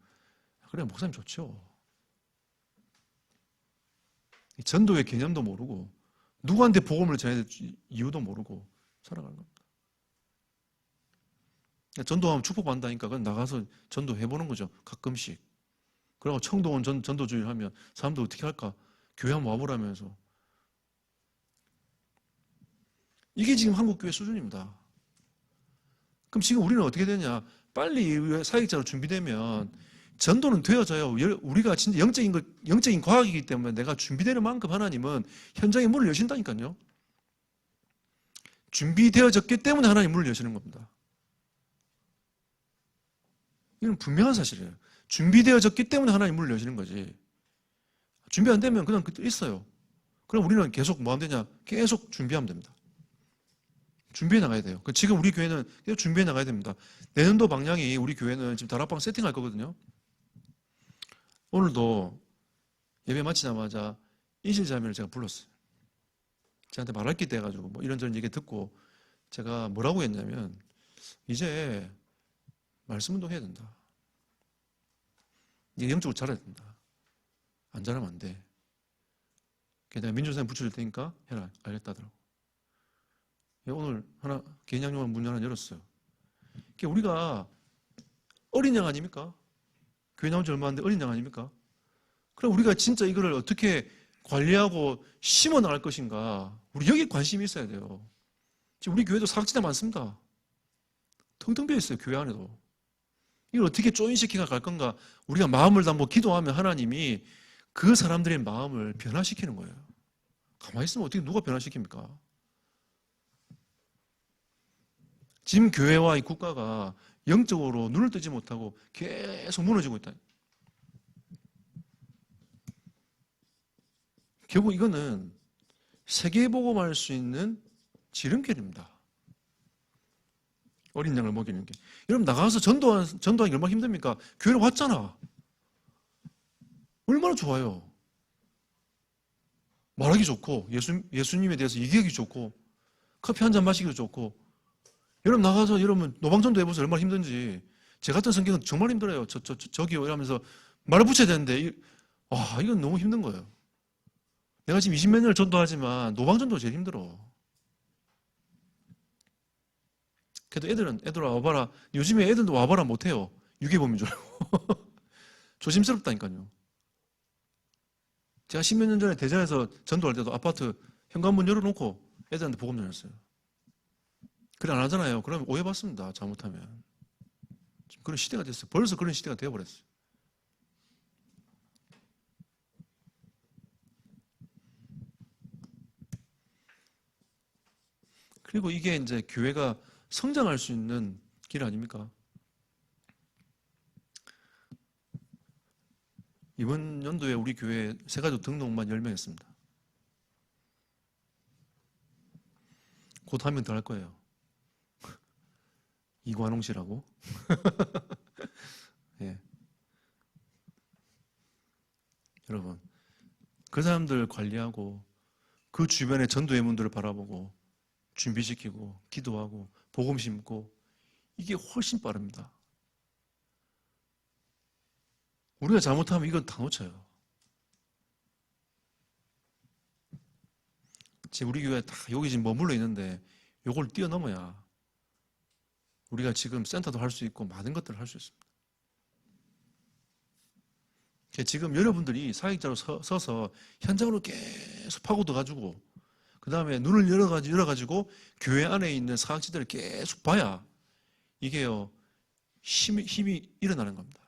그래 목사님 좋죠. 전도의 개념도 모르고 누구한테 복음을 전해야 될지 이유도 모르고 살아가는 겁니다. 전도하면 축복받는다니까 그냥 나가서 전도해보는 거죠. 가끔씩. 그리고 청동원 전도주의를 하면 사람들 어떻게 할까? 교회 한번 와보라면서. 이게 지금 한국교회 수준입니다. 그럼 지금 우리는 어떻게 되냐? 빨리 사역자로 준비되면 전도는 되어져요. 우리가 진짜 영적인 과학이기 때문에 내가 준비되는 만큼 하나님은 현장에 문을 여신다니까요. 준비되어졌기 때문에 하나님 문을 여시는 겁니다. 이건 분명한 사실이에요. 준비되어졌기 때문에 하나님 문을 여시는 거지. 준비 안 되면 그냥 있어요. 그럼 우리는 계속 뭐 하면 되냐? 계속 준비하면 됩니다. 준비해 나가야 돼요. 지금 우리 교회는 계속 준비해 나가야 됩니다. 내년도 방향이 우리 교회는 지금 다락방 세팅할 거거든요. 오늘도 예배 마치자마자 인실자매를 제가 불렀어요. 저한테 말할 게 돼가지고 뭐 이런저런 얘기 듣고 제가 뭐라고 했냐면 이제 말씀 운동해야 된다. 이게 영적으로 잘해야 된다. 안 잘하면 안 돼. 내가 민주선생 붙여줄 테니까 해라. 알겠다더라고. 오늘 개인양용한 문 하나 열었어요. 우리가 어린 양 아닙니까? 교회 나온 지 얼마 안 돼 어린 양 아닙니까? 그럼 우리가 진짜 이거를 어떻게 관리하고 심어 나갈 것인가? 우리 여기 관심이 있어야 돼요. 지금 우리 교회도 사각지대 많습니다. 텅텅 비어 있어요, 교회 안에도. 이걸 어떻게 조인시켜 갈 건가? 우리가 마음을 담고 기도하면 하나님이 그 사람들의 마음을 변화시키는 거예요. 가만히 있으면 어떻게 누가 변화시킵니까? 지금 교회와 이 국가가 영적으로 눈을 뜨지 못하고 계속 무너지고 있다. 결국 이거는 세계복음할 수 있는 지름길입니다. 어린 양을 먹이는 게. 여러분 나가서 전도하기 얼마나 힘듭니까? 교회로 왔잖아. 얼마나 좋아요. 말하기 좋고 예수님에 대해서 얘기하기 좋고 커피 한 잔 마시기도 좋고. 여러분 나가서 여러분 노방전도 해보세요. 얼마나 힘든지. 제 같은 성경은 정말 힘들어요. 저기요 이러면서 말을 붙여야 되는데 이건 너무 힘든 거예요. 내가 지금 20몇 년을 전도하지만 노방전도 제일 힘들어. 그래도 애들아 와봐라. 요즘에 애들도 와봐라 못해요. 유괴범인 줄 알고. 조심스럽다니까요. 제가 10몇 년 전에 대전에서 전도할 때도 아파트 현관문 열어놓고 애들한테 복음 전했어요. 그래 안 하잖아요. 그러면 오해받습니다. 잘못하면. 지금 그런 시대가 됐어요. 벌써 그런 시대가 되어버렸어요. 그리고 이게 이제 교회가 성장할 수 있는 길 아닙니까? 이번 연도에 우리 교회 새가족 등록만 10명 했습니다. 곧 한 명 더 할 거예요. 이관홍 씨라고. 예. 여러분, 그 사람들 관리하고 그 주변의 전도의 문들을 바라보고 준비시키고 기도하고 복음 심고 이게 훨씬 빠릅니다. 우리가 잘못하면 이건 다 놓쳐요. 지금 우리 교회 다 여기 지금 머물러 있는데 요걸 뛰어넘어야 우리가 지금 센터도 할 수 있고 많은 것들을 할 수 있습니다. 지금 여러분들이 사역자로 서서 현장으로 계속 파고들어가지고 그 다음에 눈을 열어가지고 교회 안에 있는 사역지들을 계속 봐야 이게요 힘이 일어나는 겁니다.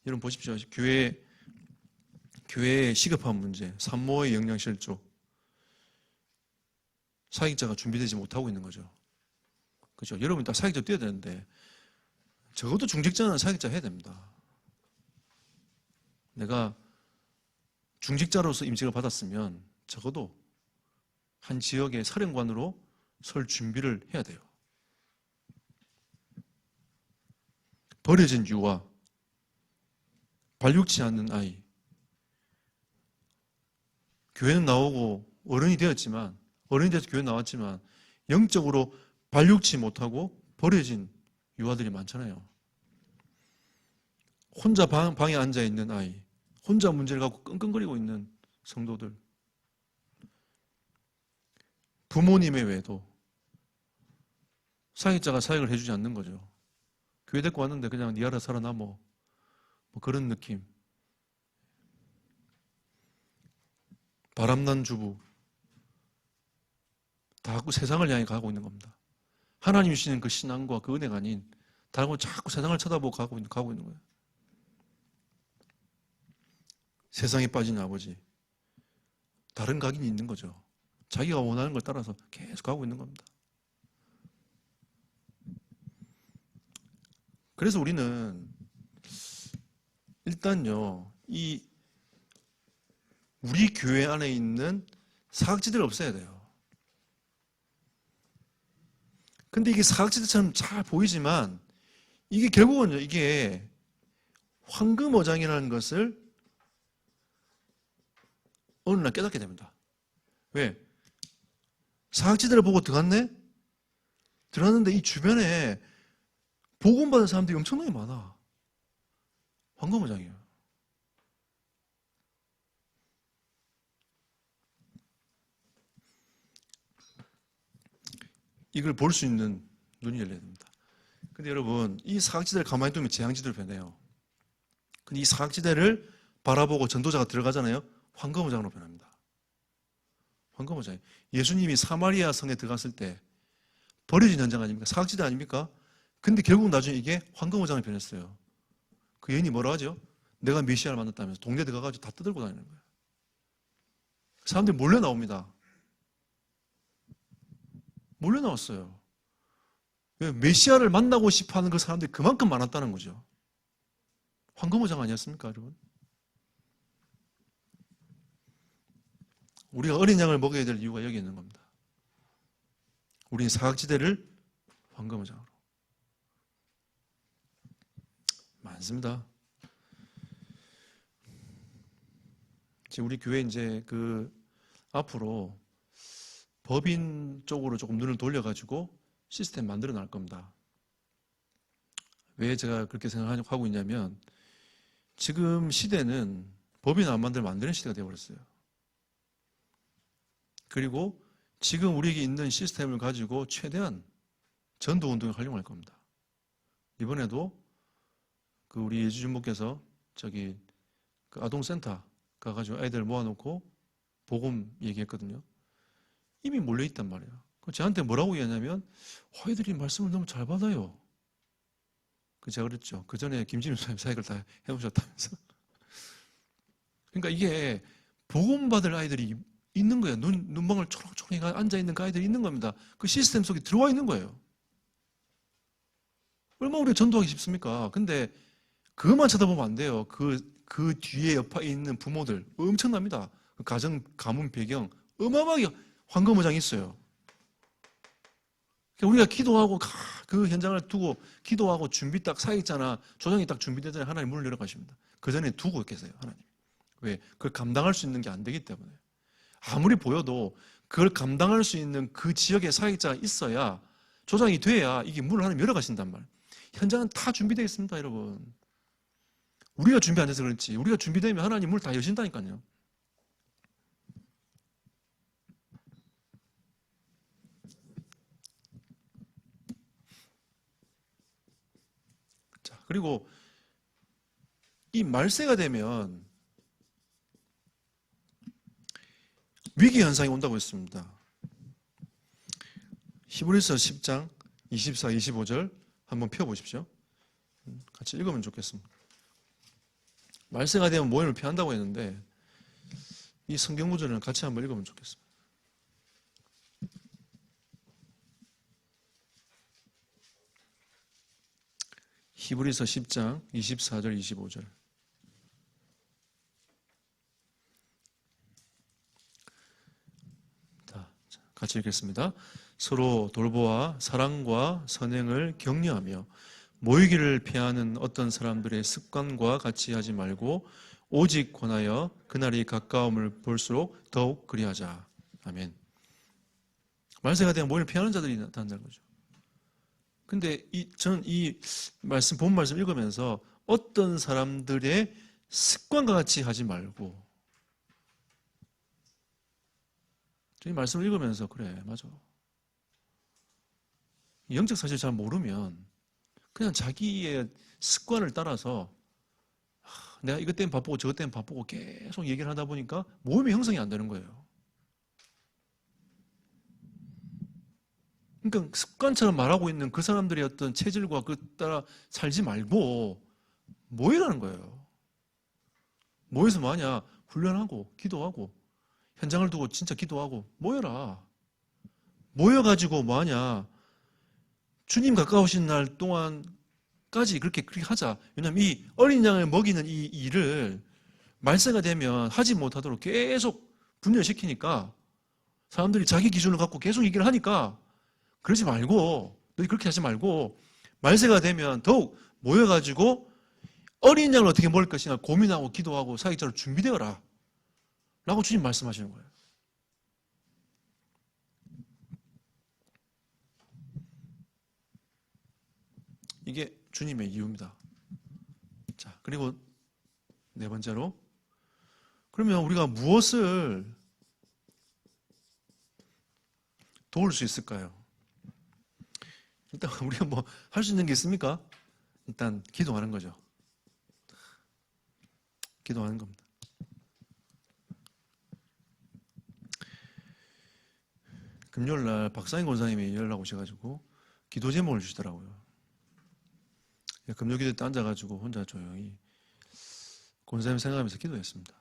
여러분 보십시오. 교회의 시급한 문제, 산모의 영양실조, 사역자가 준비되지 못하고 있는 거죠. 그죠? 여러분 다 사역자 뛰어야 되는데 적어도 중직자는 사역자 해야 됩니다. 내가 중직자로서 임직을 받았으면 적어도 한 지역의 사령관으로 설 준비를 해야 돼요. 버려진 유아, 발육치 않는 아이, 교회는 나오고 어른이 되었지만 어른이 돼서 교회 나왔지만 영적으로 발육치 못하고 버려진 유아들이 많잖아요. 혼자 방에 앉아 있는 아이, 혼자 문제를 갖고 끙끙거리고 있는 성도들, 부모님의 외도, 사역자가 사역을 해주지 않는 거죠. 교회 데리고 왔는데 그냥 니 알아서 살아나 뭐 그런 느낌. 바람난 주부, 다 세상을 향해 가고 있는 겁니다. 하나님 주시는 그 신앙과 그 은혜가 아닌 다른 자꾸 세상을 쳐다보고 가고 있는 거예요. 세상에 빠진 아버지, 다른 각인이 있는 거죠. 자기가 원하는 걸 따라서 계속 가고 있는 겁니다. 그래서 우리는 일단요, 우리 교회 안에 있는 사각지대를 없애야 돼요. 근데 이게 사각지대처럼 잘 보이지만 이게 결국은요, 이게 황금어장이라는 것을 어느 날 깨닫게 됩니다. 왜? 사각지대를 보고 들어갔는데 이 주변에 복음받은 사람들이 엄청나게 많아. 황금어장이에요. 이걸 볼 수 있는 눈이 열려야 됩니다. 근데 여러분, 이 사각지대를 가만히 두면 재앙지대로 변해요. 근데 이 사각지대를 바라보고 전도자가 들어가잖아요. 황금어장으로 변합니다. 황금어장. 예수님이 사마리아 성에 들어갔을 때 버려진 현장 아닙니까? 사각지대 아닙니까? 근데 결국 나중에 이게 황금어장을 변했어요. 그 여인이 뭐라 하죠? 내가 메시아를 만났다면서 동네 들어가가지고 다 떠들고 다니는 거예요. 사람들이 몰려 나옵니다. 몰려 나왔어요. 왜? 메시아를 만나고 싶어 하는 그 사람들이 그만큼 많았다는 거죠. 황금어장 아니었습니까, 여러분? 우리가 어린 양을 먹여야 될 이유가 여기 있는 겁니다. 우리는 사각지대를 황금어장으로. 많습니다. 지금 우리 교회 이제 앞으로 법인 쪽으로 조금 눈을 돌려가지고 시스템 만들어 놔할 겁니다. 왜 제가 그렇게 생각하고 있냐면 지금 시대는 법인 안 만드는 시대가 되어버렸어요. 그리고 지금 우리에게 있는 시스템을 가지고 최대한 전도운동에 활용할 겁니다. 이번에도 우리 예주준목께서 아동센터 가가지고 아이들 모아놓고 복음 얘기했거든요. 이미 몰려있단 말이에요. 저한테 뭐라고 얘기하냐면 아이들이 말씀을 너무 잘 받아요. 제가 그랬죠. 그 전에 김진우 선생님 사역을 다 해보셨다면서. 그러니까 이게 복음 받을 아이들이 있는 거예요. 눈망울 초록초록 앉아있는 그 아이들이 있는 겁니다. 그 시스템 속에 들어와 있는 거예요. 얼마나 우리가 전도하기 쉽습니까? 근데 그것만 쳐다보면 안 돼요. 그 뒤에 옆에 있는 부모들 엄청납니다. 그 가문 배경 어마어마하게 황금어장이 있어요. 우리가 기도하고 그 현장을 두고 기도하고 준비 딱 사역자나 조정이 딱 준비되잖아요. 하나님 문을 열어 가십니다. 그 전에 두고 계세요. 하나님. 왜? 그걸 감당할 수 있는 게 안 되기 때문에. 아무리 보여도 그걸 감당할 수 있는 그 지역의 사역자가 있어야 조장이 돼야 이게 문을 하나님 열어 가신단 말이에요. 현장은 다 준비되어 있습니다, 여러분. 우리가 준비 안 돼서 그렇지. 우리가 준비되면 하나님 문을 다 여신다니까요. 자, 그리고 이 말세가 되면 위기 현상이 온다고 했습니다. 히브리서 10장 24, 25절 한번 펴보십시오. 같이 읽으면 좋겠습니다. 말세가 되면 모임을 피한다고 했는데 이 성경 구절을 같이 한번 읽으면 좋겠습니다. 히브리서 10장 24절 25절. 같이 읽겠습니다. 서로 돌보아 사랑과 선행을 격려하며 모이기를 피하는 어떤 사람들의 습관과 같이 하지 말고 오직 권하여 그날이 가까움을 볼수록 더욱 그리하자. 아멘. 말세가 되면 모임을 피하는 자들이 나타난다는 거죠. 근데 저는 이 말씀, 본 말씀 읽으면서 어떤 사람들의 습관과 같이 하지 말고, 이 말씀을 읽으면서 그래, 맞아. 영적 사실 잘 모르면 그냥 자기의 습관을 따라서 내가 이것 때문에 바쁘고 저것 때문에 바쁘고 계속 얘기를 하다 보니까 모임의 형성이 안 되는 거예요. 그러니까 습관처럼 말하고 있는 그 사람들의 어떤 체질과 그 따라 살지 말고 모이라는 거예요. 모여서 뭐하냐? 훈련하고 기도하고 현장을 두고 진짜 기도하고 모여라. 모여가지고 뭐하냐? 주님 가까우신 날 동안까지 그렇게 하자. 왜냐하면 이 어린 양을 먹이는 이 일을 말세가 되면 하지 못하도록 계속 분열시키니까 사람들이 자기 기준을 갖고 계속 얘기를 하니까 그러지 말고, 너희 그렇게 하지 말고 말세가 되면 더욱 모여가지고 어린 양을 어떻게 먹을 것이냐 고민하고 기도하고 사역자로 준비되어라 라고 주님 말씀하시는 거예요. 이게 주님의 이유입니다. 자, 그리고 네 번째로, 그러면 우리가 무엇을 도울 수 있을까요? 일단 우리가 뭐 할 수 있는 게 있습니까? 일단 기도하는 거죠. 기도하는 겁니다. 금요일 날 박상인 권사님이 연락 오셔가지고 기도 제목을 주시더라고요. 금요 기도에 때 앉아가지고 혼자 조용히 권사님 생각하면서 기도했습니다.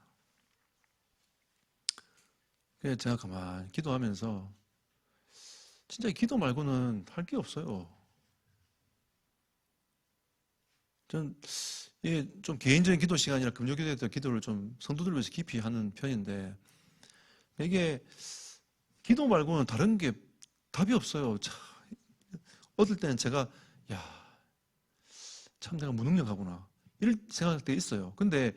그래서 제가 가만히 기도하면서 진짜 기도 말고는 할 게 없어요. 전 이게 좀 개인적인 기도 시간이라 금요 기도에 때 기도를 좀 성도들 위해서 깊이 하는 편인데 이게 기도 말고는 다른 게 답이 없어요. 참, 어떨 때는 제가 참 내가 무능력하구나 이럴 생각할 때 있어요. 근데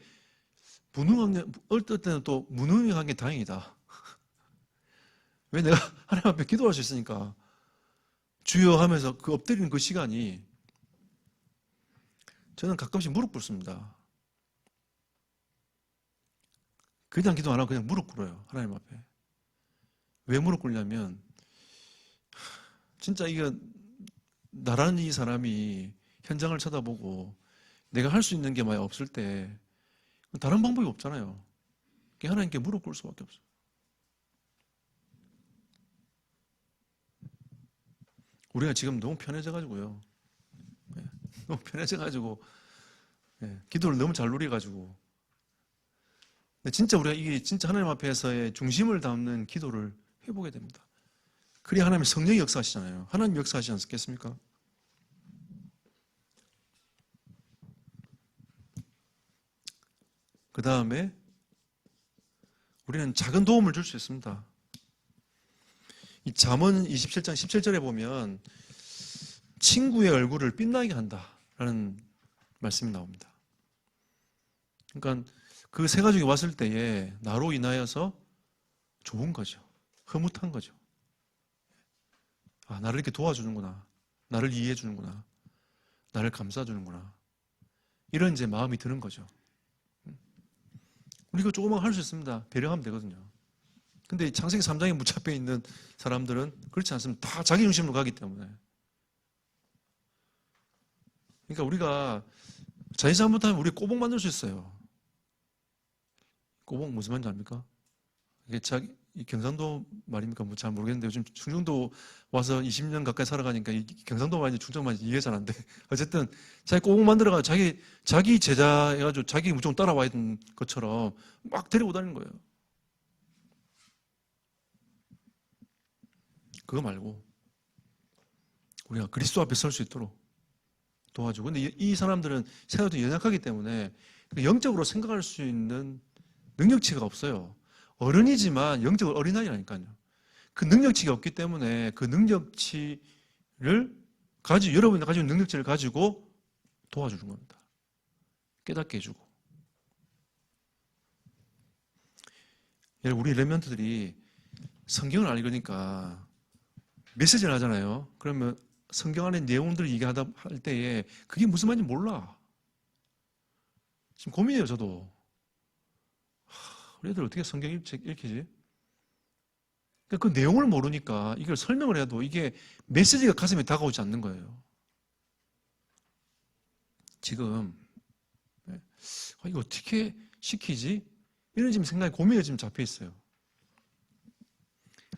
어떨 때는 또 무능력한 게 다행이다. 왜 내가 하나님 앞에 기도할 수 있으니까 주여 하면서 그 엎드리는 그 시간이 저는 가끔씩 무릎 꿇습니다. 그냥 기도 안 하고 그냥 무릎 꿇어요. 하나님 앞에. 왜 무릎 꿇냐면 진짜 이게 나라는 이 사람이 현장을 쳐다보고 내가 할 수 있는 게 많이 없을 때 다른 방법이 없잖아요. 하나님께 무릎 꿇을 수밖에 없어요. 우리가 지금 너무 편해져가지고요. 너무 편해져가지고 기도를 너무 잘 누려가지고 근데 진짜 우리가 이게 진짜 하나님 앞에서의 중심을 담는 기도를 해보게 됩니다. 그래야 하나님의 성령이 역사하시잖아요. 하나님 역사하시지 않겠습니까? 그 다음에 우리는 작은 도움을 줄 수 있습니다. 이 잠언 27장 17절에 보면 친구의 얼굴을 빛나게 한다라는 말씀이 나옵니다. 그러니까 그 세 가족이 왔을 때에 나로 인하여서 좋은 거죠. 흐뭇한 거죠. 아, 나를 이렇게 도와주는구나. 나를 이해해 주는구나. 나를 감싸주는구나. 이런 이제 마음이 드는 거죠. 우리가 조금만 할 수 있습니다. 배려하면 되거든요. 근데 창세기 3장에 묻잡혀 있는 사람들은 그렇지 않습니다. 다 자기 중심으로 가기 때문에. 그러니까 우리가 자기 잘못하면 우리 꼬복 만들 수 있어요. 꼬복 무슨 말인지 압니까? 이게 경상도 말입니까? 뭐 잘 모르겠는데 요즘 충청도 와서 20년 가까이 살아가니까 이 경상도 말인지 충청 말인지 이해가 잘 안 돼. 어쨌든 자기 꼬복 만들어가지고 자기 제자 해가지고 자기 무조건 따라와야 되는 것처럼 막 데리고 다니는 거예요. 그거 말고 우리가 그리스도 앞에 설 수 있도록 도와주고. 근데 이 사람들은 생각도 연약하기 때문에 영적으로 생각할 수 있는 능력치가 없어요. 어른이지만 영적으로 어린아이라니까요. 그 능력치가 없기 때문에 그 능력치를 여러분이 가지고 있는 능력치를 가지고 도와주는 겁니다. 깨닫게 해주고. 우리 레멘트들이 성경을 읽으니까 메시지를 하잖아요. 그러면 성경 안에 내용들을 얘기하다 할 때에 그게 무슨 말인지 몰라. 지금 고민이에요, 저도. 우리 애들 어떻게 성경 읽히지? 그 내용을 모르니까 이걸 설명을 해도 이게 메시지가 가슴에 다가오지 않는 거예요. 지금 이거 어떻게 시키지? 이런 지금 생각이 고민이 지금 잡혀 있어요.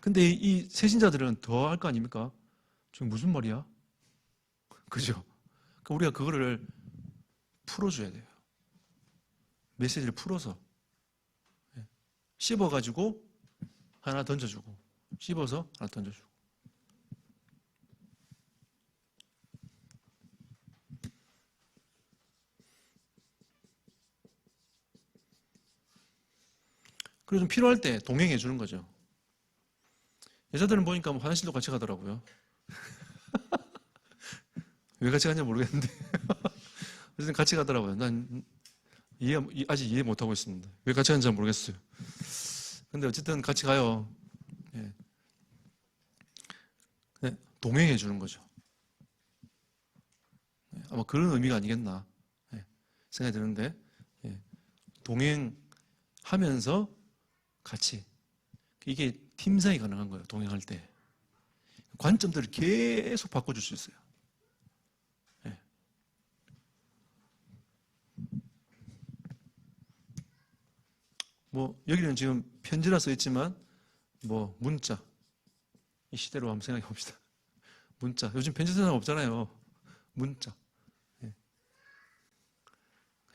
근데 이 새신자들은 더 할 거 아닙니까? 지금 무슨 말이야? 그죠? 그러니까 우리가 그거를 풀어줘야 돼요. 메시지를 풀어서 씹어가지고 하나 던져주고 씹어서 하나 던져주고. 그리고 좀 필요할 때 동행해 주는 거죠. 여자들은 보니까 뭐 화장실도 같이 가더라고요. 왜 같이 가는지 모르겠는데 어쨌든 같이 가더라고요. 난 아직 이해 못하고 있습니다. 왜 같이 가는지 잘 모르겠어요. 근데 어쨌든 같이 가요. 예. 동행해 주는 거죠. 아마 그런 의미가 아니겠나 생각이 드는데, 동행하면서 같이, 이게 팀사이 가능한 거예요. 동행할 때 관점들을 계속 바꿔줄 수 있어요. 뭐 여기는 지금 편지라 써 있지만 뭐 문자, 이 시대로 한번 생각해 봅시다. 문자, 요즘 편지 쓰는 사람 없잖아요. 문자. 예.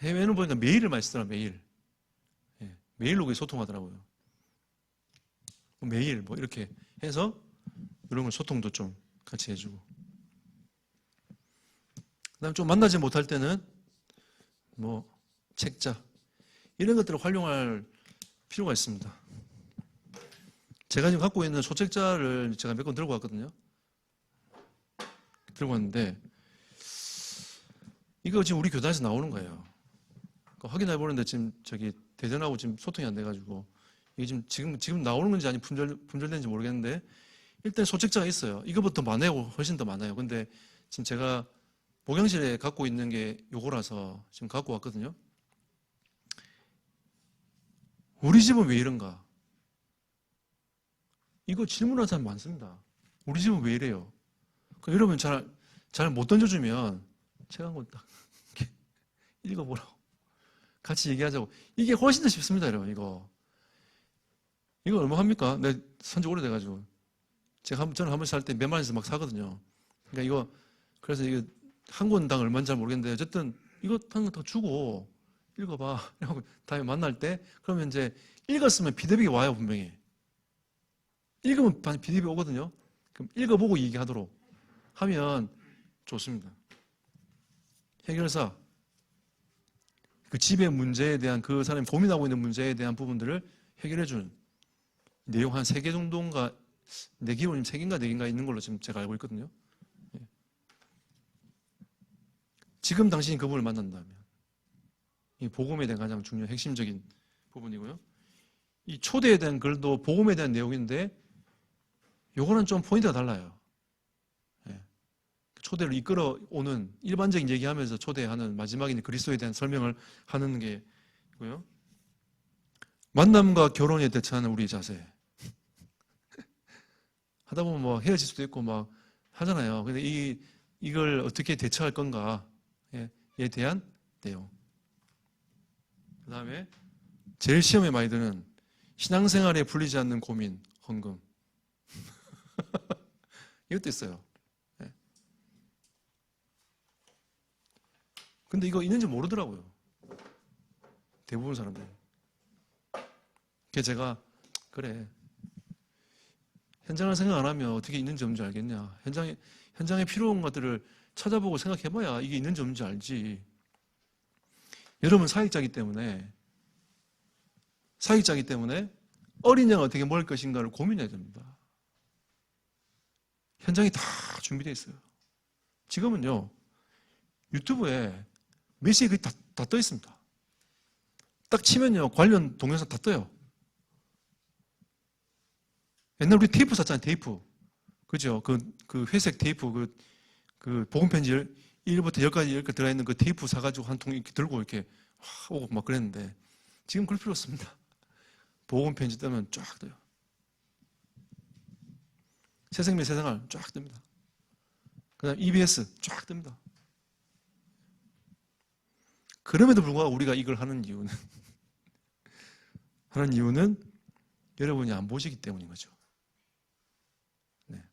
해외는 보니까 메일을 많이 쓰더라. 메일. 예. 메일로 그게 소통하더라고요. 메일 뭐 이렇게 해서 이런 걸 소통도 좀 같이 해주고, 그다음 좀 만나지 못할 때는 뭐 책자 이런 것들을 활용할 필요가 있습니다. 제가 지금 갖고 있는 소책자를 제가 몇 권 들고 왔거든요. 들고 왔는데 이거 지금 우리 교단에서 나오는 거예요. 확인해 보는데 지금 저기 대전하고 지금 소통이 안 돼가지고 이게 지금 나오는 건지 아니면 분절되는지 모르겠는데 일단 소책자가 있어요. 이거부터 많아요. 훨씬 더 많아요. 근데 지금 제가 목양실에 갖고 있는 게 요거라서 지금 갖고 왔거든요. 우리 집은 왜 이런가? 이거 질문하는 사람 많습니다. 우리 집은 왜 이래요? 여러분 잘 못 던져주면 책 한 권 딱 읽어보라고 같이 얘기하자고. 이게 훨씬 더 쉽습니다, 여러분. 이거 얼마 합니까? 내 산지 오래돼가지고 저는 한 번씩 살 때 몇 만원에서 막 사거든요. 그러니까 그래서 이거 한 권당 얼마인지 잘 모르겠는데 어쨌든 이거 한 권 더 주고 읽어봐. 이러고 다음에 만날 때 그러면 이제 읽었으면 피드백이 와요, 분명히. 읽으면 피드백이 오거든요. 그럼 읽어보고 얘기하도록 하면 좋습니다. 해결사, 그 집의 문제에 대한 그 사람이 고민하고 있는 문제에 대한 부분들을 해결해 주는 내용 한 3개 정도인가, 내 기록은 3개인가 4개인가 있는 걸로 지금 제가 알고 있거든요. 지금 당신이 그분을 만난다면 이 복음에 대한 가장 중요한 핵심적인 부분이고요. 이 초대에 대한 글도 복음에 대한 내용인데 요거는 좀 포인트가 달라요. 초대를 이끌어오는 일반적인 얘기하면서 초대하는 마지막에 그리스도에 대한 설명을 하는 게 있고요. 만남과 결혼에 대처하는 우리의 자세. 하다 보면 뭐 헤어질 수도 있고 막 하잖아요. 근데 이걸 어떻게 대처할 건가에 대한 내용. 그 다음에 제일 시험에 많이 드는 신앙생활에 풀리지 않는 고민, 헌금. 이것도 있어요. 근데 이거 있는지 모르더라고요. 대부분 사람들이. 그래서 제가 그래, 현장을 생각 안 하면 어떻게 있는지 없는지 알겠냐. 현장에 필요한 것들을 찾아보고 생각해봐야 이게 있는지 없는지 알지. 여러분 사역자이기 때문에 어린 양을 어떻게 먹을 것인가를 고민해야 됩니다. 현장이 다 준비되어 있어요. 지금은요, 유튜브에 메시지 다 떠 있습니다. 딱 치면요, 관련 동영상 다 떠요. 옛날 우리 테이프 샀잖아요, 테이프. 그죠? 그 회색 테이프, 그 복음편지 1부터 10까지 이렇게 들어있는 그 테이프 사가지고 한 통 이렇게 들고 이렇게 오고 막 그랬는데, 지금 그럴 필요 없습니다. 복음편지 뜨면 쫙 떠요. 새생명 새생활 쫙 뜹니다. 그 다음 EBS 쫙 뜹니다. 그럼에도 불구하고 우리가 이걸 하는 이유는 여러분이 안 보시기 때문인 거죠. 네.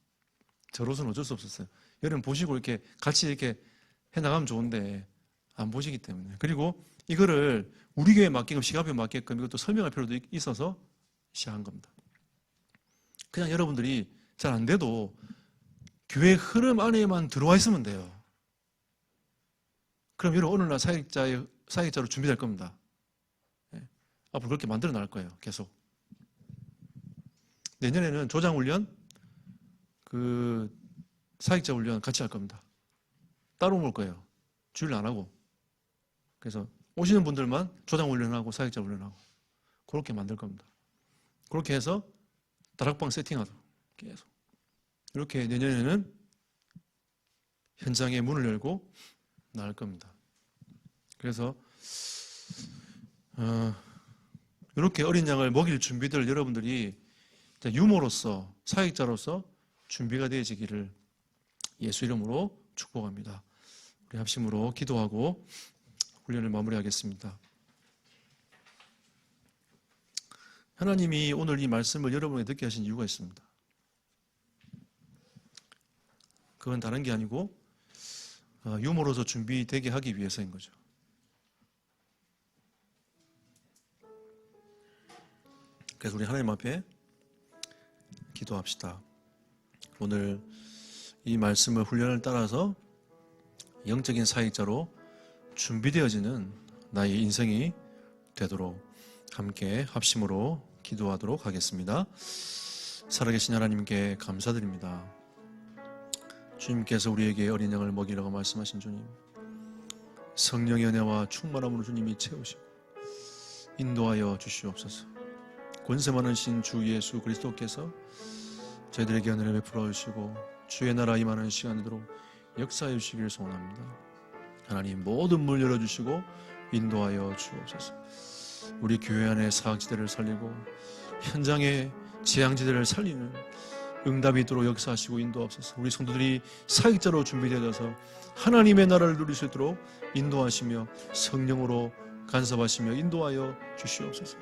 저로서는 어쩔 수 없었어요. 여러분 보시고 이렇게 같이 이렇게 해나가면 좋은데 안 보시기 때문에. 그리고 이거를 우리 교회에 맞게끔, 시간표에 맞게끔 이것도 설명할 필요도 있어서 시작한 겁니다. 그냥 여러분들이 잘 안 돼도 교회 흐름 안에만 들어와 있으면 돼요. 그럼 여러분 어느 날 사역자로 준비될 겁니다. 네. 앞으로 그렇게 만들어 나갈 거예요. 계속. 내년에는 조장훈련, 사역자 훈련 같이 할 겁니다. 따로 올 거예요. 주일 안 하고. 그래서 오시는 분들만 조장훈련하고 사역자 훈련하고 그렇게 만들 겁니다. 그렇게 해서 다락방 세팅하도록 계속. 이렇게 내년에는 현장에 문을 열고 나갈 겁니다. 그래서 이렇게 어린 양을 먹일 준비들 여러분들이 유모로서, 사역자로서 준비가 되어지기를 예수 이름으로 축복합니다. 우리 합심으로 기도하고 훈련을 마무리하겠습니다. 하나님이 오늘 이 말씀을 여러분에게 듣게 하신 이유가 있습니다. 그건 다른 게 아니고 유모로서 준비되게 하기 위해서인 거죠. 그래서 우리 하나님 앞에 기도합시다. 오늘 이 말씀을 훈련을 따라서 영적인 사역자로 준비되어지는 나의 인생이 되도록 함께 합심으로 기도하도록 하겠습니다. 살아계신 하나님께 감사드립니다. 주님께서 우리에게 어린 양을 먹이라고 말씀하신 주님, 성령의 은혜와 충만함으로 주님이 채우시고 인도하여 주시옵소서. 권세 많으신 주 예수 그리스도께서 저희들에게 은혜를 베풀어 주시고 주의 나라 임하는 시간 되도록 역사해 주시길 소원합니다. 하나님, 모든 문 열어주시고 인도하여 주옵소서. 우리 교회 안에 사학지대를 살리고 현장의 재앙지대를 살리는 응답이 있도록 역사하시고 인도하옵소서. 우리 성도들이 사역자로 준비되어서 하나님의 나라를 누릴 수 있도록 인도하시며 성령으로 간섭하시며 인도하여 주시옵소서.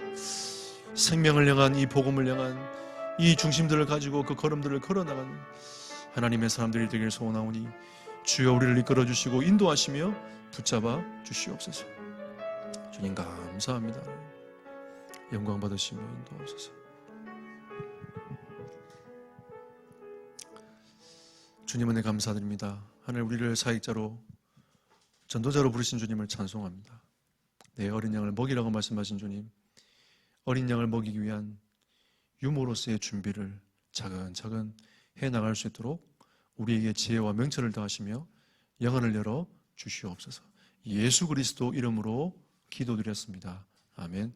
생명을 향한 이 복음을 향한 이 중심들을 가지고 그 걸음들을 걸어나가는 하나님의 사람들이 되길 소원하오니 주여 우리를 이끌어 주시고 인도하시며 붙잡아 주시옵소서. 주님 감사합니다. 영광 받으시며 인도하옵소서. 주님 은혜 감사드립니다. 하늘 우리를 사역자로 전도자로 부르신 주님을 찬송합니다. 내 어린 양을 먹이라고 말씀하신 주님, 어린 양을 먹이기 위한 유모로서의 준비를 차근차근 해나갈 수 있도록 우리에게 지혜와 명철을 더하시며 영혼을 열어 주시옵소서. 예수 그리스도 이름으로 기도드렸습니다. 아멘.